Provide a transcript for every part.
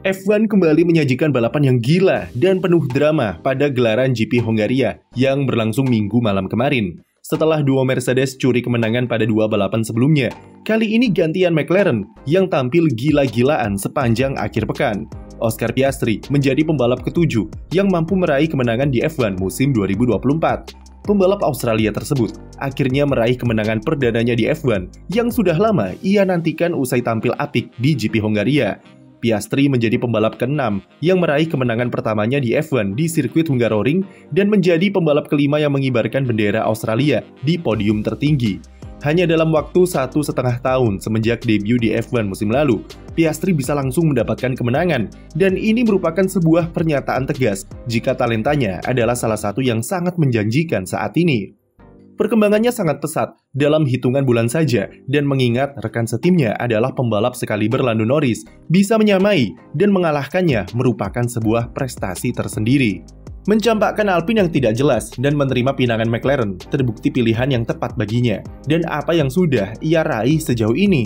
F1 kembali menyajikan balapan yang gila dan penuh drama pada gelaran GP Hongaria yang berlangsung Minggu malam kemarin. Setelah duo Mercedes curi kemenangan pada dua balapan sebelumnya, kali ini gantian McLaren yang tampil gila-gilaan sepanjang akhir pekan. Oscar Piastri menjadi pembalap ketujuh yang mampu meraih kemenangan di F1 musim 2024. Pembalap Australia tersebut akhirnya meraih kemenangan perdananya di F1 yang sudah lama ia nantikan usai tampil apik di GP Hongaria. Piastri menjadi pembalap ke-6 yang meraih kemenangan pertamanya di F1 di sirkuit Hungaroring dan menjadi pembalap kelima yang mengibarkan bendera Australia di podium tertinggi. Hanya dalam waktu 1,5 tahun semenjak debut di F1 musim lalu, Piastri bisa langsung mendapatkan kemenangan, dan ini merupakan sebuah pernyataan tegas jika talentanya adalah salah satu yang sangat menjanjikan saat ini. Perkembangannya sangat pesat dalam hitungan bulan saja, dan mengingat rekan setimnya adalah pembalap sekaliber Lando Norris, bisa menyamai dan mengalahkannya merupakan sebuah prestasi tersendiri. Mencampakkan Alpine yang tidak jelas dan menerima pinangan McLaren terbukti pilihan yang tepat baginya, dan apa yang sudah ia raih sejauh ini.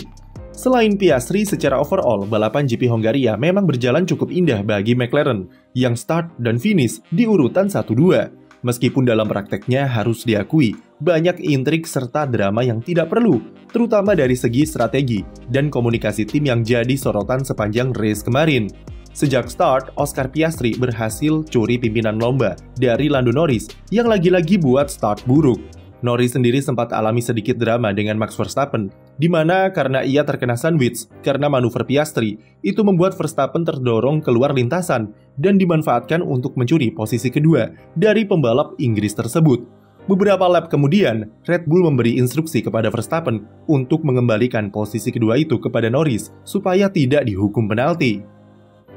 Selain Piastri, secara overall, balapan GP Hongaria memang berjalan cukup indah bagi McLaren, yang start dan finish di urutan 1-2. Meskipun dalam prakteknya harus diakui, banyak intrik serta drama yang tidak perlu, terutama dari segi strategi dan komunikasi tim yang jadi sorotan sepanjang race kemarin. Sejak start, Oscar Piastri berhasil curi pimpinan lomba dari Lando Norris yang lagi-lagi buat start buruk. Norris sendiri sempat alami sedikit drama dengan Max Verstappen, di mana karena ia terkena sandwich karena manuver Piastri, itu membuat Verstappen terdorong keluar lintasan dan dimanfaatkan untuk mencuri posisi kedua dari pembalap Inggris tersebut. Beberapa lap kemudian, Red Bull memberi instruksi kepada Verstappen untuk mengembalikan posisi kedua itu kepada Norris supaya tidak dihukum penalti.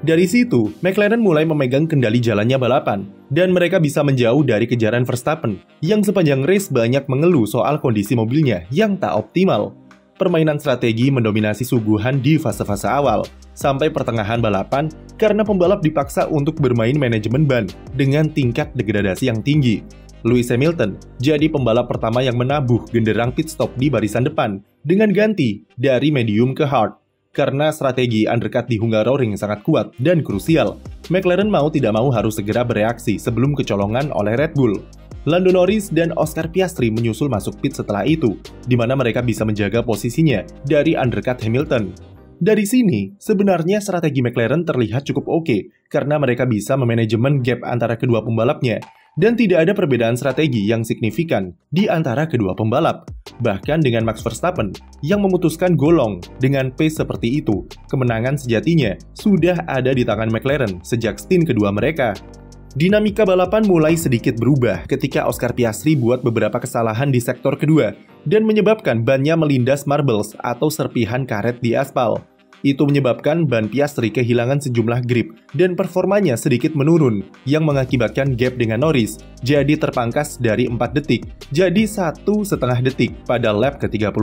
Dari situ, McLaren mulai memegang kendali jalannya balapan, dan mereka bisa menjauh dari kejaran Verstappen, yang sepanjang race banyak mengeluh soal kondisi mobilnya yang tak optimal. Permainan strategi mendominasi suguhan di fase-fase awal, sampai pertengahan balapan karena pembalap dipaksa untuk bermain manajemen ban dengan tingkat degradasi yang tinggi. Lewis Hamilton jadi pembalap pertama yang menabuh genderang pit stop di barisan depan dengan ganti dari medium ke hard. Karena strategi undercut di Hungaroring sangat kuat dan krusial, McLaren mau tidak mau harus segera bereaksi sebelum kecolongan oleh Red Bull. Lando Norris dan Oscar Piastri menyusul masuk pit setelah itu, di mana mereka bisa menjaga posisinya dari undercut Hamilton. Dari sini, sebenarnya strategi McLaren terlihat cukup oke, karena mereka bisa memanajemen gap antara kedua pembalapnya, dan tidak ada perbedaan strategi yang signifikan di antara kedua pembalap. Bahkan dengan Max Verstappen yang memutuskan golong dengan pace seperti itu, kemenangan sejatinya sudah ada di tangan McLaren sejak stint kedua mereka. Dinamika balapan mulai sedikit berubah ketika Oscar Piastri buat beberapa kesalahan di sektor kedua dan menyebabkan bannya melindas marbles atau serpihan karet di aspal. Itu menyebabkan ban Piastri kehilangan sejumlah grip dan performanya sedikit menurun, yang mengakibatkan gap dengan Norris jadi terpangkas dari 4 detik jadi 1,5 detik pada lap ke-36.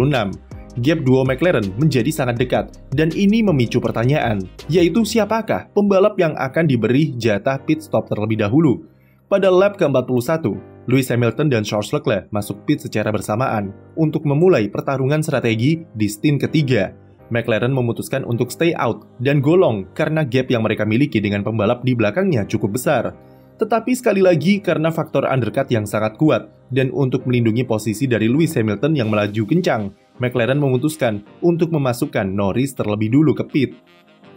Gap duo McLaren menjadi sangat dekat, dan ini memicu pertanyaan, yaitu siapakah pembalap yang akan diberi jatah pit stop terlebih dahulu. Pada lap ke-41, Lewis Hamilton dan Charles Leclerc masuk pit secara bersamaan untuk memulai pertarungan strategi di stint ketiga. McLaren memutuskan untuk stay out dan golong karena gap yang mereka miliki dengan pembalap di belakangnya cukup besar. Tetapi sekali lagi karena faktor undercut yang sangat kuat dan untuk melindungi posisi dari Lewis Hamilton yang melaju kencang, McLaren memutuskan untuk memasukkan Norris terlebih dulu ke pit.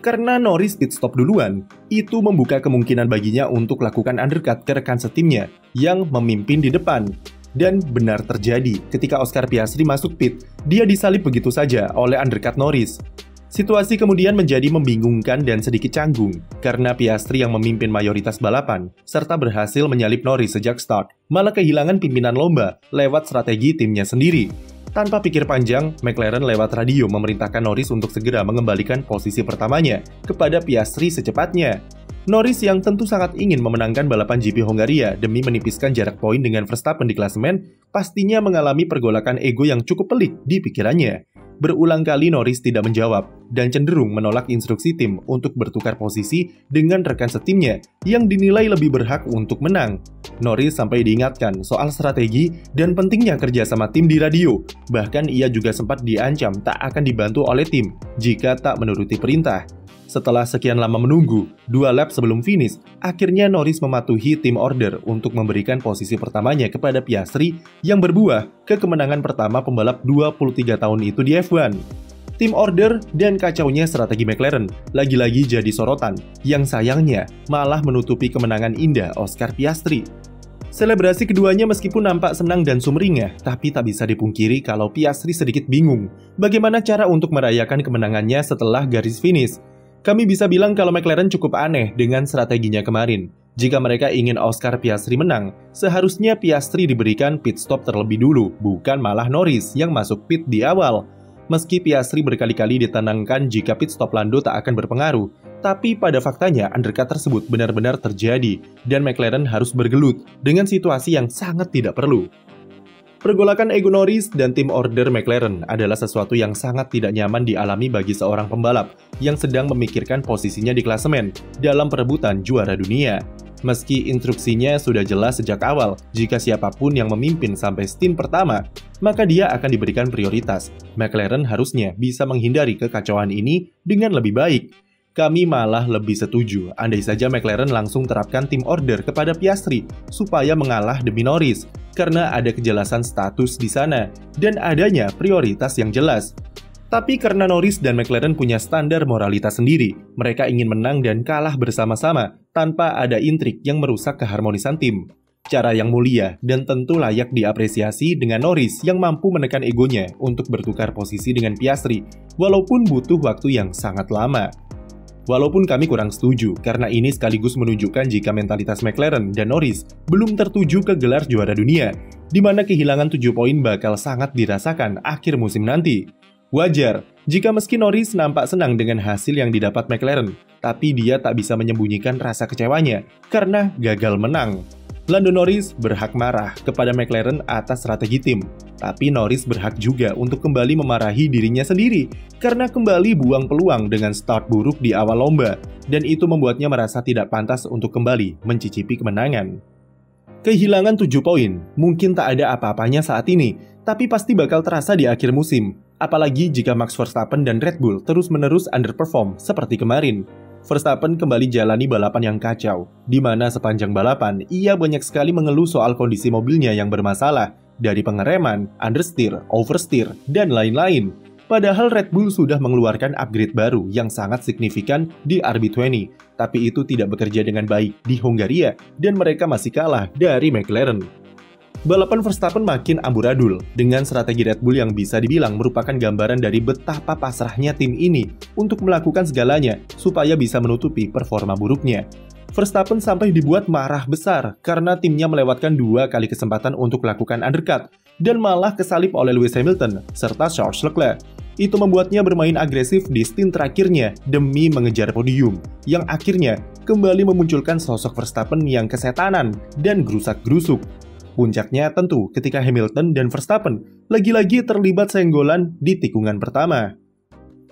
Karena Norris pit stop duluan, itu membuka kemungkinan baginya untuk lakukan undercut ke rekan setimnya yang memimpin di depan. Dan benar terjadi, ketika Oscar Piastri masuk pit, dia disalip begitu saja oleh undercut Norris. Situasi kemudian menjadi membingungkan dan sedikit canggung, karena Piastri yang memimpin mayoritas balapan, serta berhasil menyalip Norris sejak start, malah kehilangan pimpinan lomba lewat strategi timnya sendiri. Tanpa pikir panjang, McLaren lewat radio memerintahkan Norris untuk segera mengembalikan posisi pertamanya kepada Piastri secepatnya. Norris yang tentu sangat ingin memenangkan balapan GP Hongaria demi menipiskan jarak poin dengan Verstappen di klasemen, pastinya mengalami pergolakan ego yang cukup pelik di pikirannya. Berulang kali Norris tidak menjawab dan cenderung menolak instruksi tim untuk bertukar posisi dengan rekan setimnya yang dinilai lebih berhak untuk menang. Norris sampai diingatkan soal strategi dan pentingnya kerja sama tim di radio. Bahkan ia juga sempat diancam tak akan dibantu oleh tim jika tak menuruti perintah. Setelah sekian lama menunggu, 2 lap sebelum finish, akhirnya Norris mematuhi tim order untuk memberikan posisi pertamanya kepada Piastri yang berbuah ke kemenangan pertama pembalap 23 tahun itu di F1. Tim order dan kacaunya strategi McLaren lagi-lagi jadi sorotan, yang sayangnya malah menutupi kemenangan indah Oscar Piastri. Selebrasi keduanya meskipun nampak senang dan sumringah, tapi tak bisa dipungkiri kalau Piastri sedikit bingung bagaimana cara untuk merayakan kemenangannya setelah garis finish. Kami bisa bilang kalau McLaren cukup aneh dengan strateginya kemarin. Jika mereka ingin Oscar Piastri menang, seharusnya Piastri diberikan pit stop terlebih dulu, bukan malah Norris yang masuk pit di awal. Meski Piastri berkali-kali ditenangkan jika pit stop Lando tak akan berpengaruh, tapi pada faktanya undercut tersebut benar-benar terjadi dan McLaren harus bergelut dengan situasi yang sangat tidak perlu. Pergolakan ego Norris dan tim order McLaren adalah sesuatu yang sangat tidak nyaman dialami bagi seorang pembalap yang sedang memikirkan posisinya di klasemen dalam perebutan juara dunia. Meski instruksinya sudah jelas sejak awal, jika siapapun yang memimpin sampai stint pertama, maka dia akan diberikan prioritas. McLaren harusnya bisa menghindari kekacauan ini dengan lebih baik. Kami malah lebih setuju andai saja McLaren langsung terapkan tim order kepada Piastri supaya mengalah demi Norris, karena ada kejelasan status di sana dan adanya prioritas yang jelas. Tapi karena Norris dan McLaren punya standar moralitas sendiri, mereka ingin menang dan kalah bersama-sama tanpa ada intrik yang merusak keharmonisan tim. Cara yang mulia dan tentu layak diapresiasi dengan Norris yang mampu menekan egonya untuk bertukar posisi dengan Piastri, walaupun butuh waktu yang sangat lama. Walaupun kami kurang setuju, karena ini sekaligus menunjukkan jika mentalitas McLaren dan Norris belum tertuju ke gelar juara dunia, di mana kehilangan 7 poin bakal sangat dirasakan akhir musim nanti. Wajar jika meski Norris nampak senang dengan hasil yang didapat McLaren, tapi dia tak bisa menyembunyikan rasa kecewanya karena gagal menang. Lando Norris berhak marah kepada McLaren atas strategi tim, tapi Norris berhak juga untuk kembali memarahi dirinya sendiri karena kembali buang peluang dengan start buruk di awal lomba, dan itu membuatnya merasa tidak pantas untuk kembali mencicipi kemenangan. Kehilangan 7 poin mungkin tak ada apa-apanya saat ini, tapi pasti bakal terasa di akhir musim, apalagi jika Max Verstappen dan Red Bull terus-menerus underperform seperti kemarin. Verstappen kembali jalani balapan yang kacau, di mana sepanjang balapan ia banyak sekali mengeluh soal kondisi mobilnya yang bermasalah, dari pengereman, understeer, oversteer, dan lain-lain. Padahal Red Bull sudah mengeluarkan upgrade baru yang sangat signifikan di RB20, tapi itu tidak bekerja dengan baik di Hongaria dan mereka masih kalah dari McLaren. Balapan Verstappen makin amburadul dengan strategi Red Bull yang bisa dibilang merupakan gambaran dari betapa pasrahnya tim ini untuk melakukan segalanya supaya bisa menutupi performa buruknya. Verstappen sampai dibuat marah besar karena timnya melewatkan 2 kali kesempatan untuk melakukan undercut dan malah kesalip oleh Lewis Hamilton serta Charles Leclerc. Itu membuatnya bermain agresif di stint terakhirnya demi mengejar podium, yang akhirnya kembali memunculkan sosok Verstappen yang kesetanan dan gerusak-gerusuk. Puncaknya tentu ketika Hamilton dan Verstappen lagi-lagi terlibat senggolan di tikungan pertama.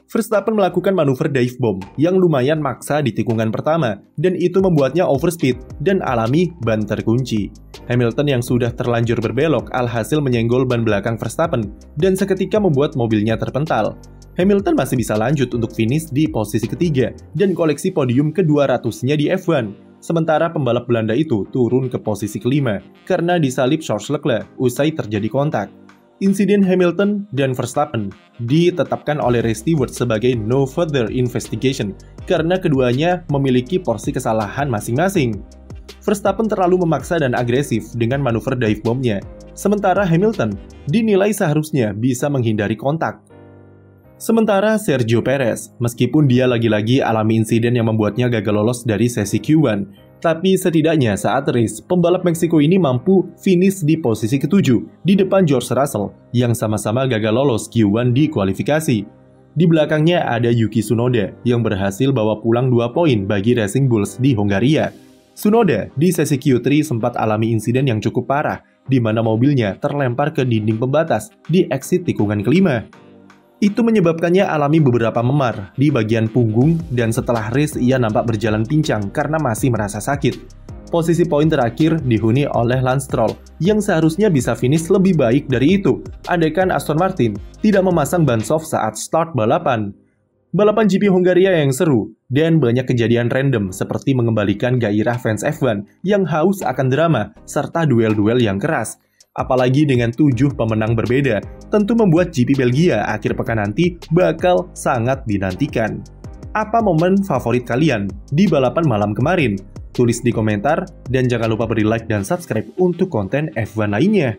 Verstappen melakukan manuver dive bomb yang lumayan maksa di tikungan pertama, dan itu membuatnya overspeed dan alami ban terkunci. Hamilton yang sudah terlanjur berbelok alhasil menyenggol ban belakang Verstappen dan seketika membuat mobilnya terpental. Hamilton masih bisa lanjut untuk finish di posisi ketiga dan koleksi podium ke-200-nya di F1. Sementara pembalap Belanda itu turun ke posisi kelima karena disalip Charles Leclerc usai terjadi kontak. Insiden Hamilton dan Verstappen ditetapkan oleh Ray Stewart sebagai no further investigation karena keduanya memiliki porsi kesalahan masing-masing. Verstappen terlalu memaksa dan agresif dengan manuver dive bomb-nya, sementara Hamilton dinilai seharusnya bisa menghindari kontak. Sementara Sergio Perez, meskipun dia lagi-lagi alami insiden yang membuatnya gagal lolos dari sesi Q1, tapi setidaknya saat race, pembalap Meksiko ini mampu finish di posisi ke-7 di depan George Russell yang sama-sama gagal lolos Q1 di kualifikasi. Di belakangnya ada Yuki Tsunoda yang berhasil bawa pulang 2 poin bagi Racing Bulls di Hongaria. Tsunoda di sesi Q3 sempat alami insiden yang cukup parah, di mana mobilnya terlempar ke dinding pembatas di exit tikungan kelima. Itu menyebabkannya alami beberapa memar di bagian punggung dan setelah race ia nampak berjalan pincang karena masih merasa sakit. Posisi poin terakhir dihuni oleh Lance Stroll yang seharusnya bisa finish lebih baik dari itu andaikan Aston Martin tidak memasang ban soft saat start balapan. Balapan GP Hongaria yang seru dan banyak kejadian random seperti mengembalikan gairah fans F1 yang haus akan drama serta duel-duel yang keras. Apalagi dengan 7 pemenang berbeda, tentu membuat GP Belgia akhir pekan nanti bakal sangat dinantikan. Apa momen favorit kalian di balapan malam kemarin? Tulis di komentar dan jangan lupa beri like dan subscribe untuk konten F1 lainnya.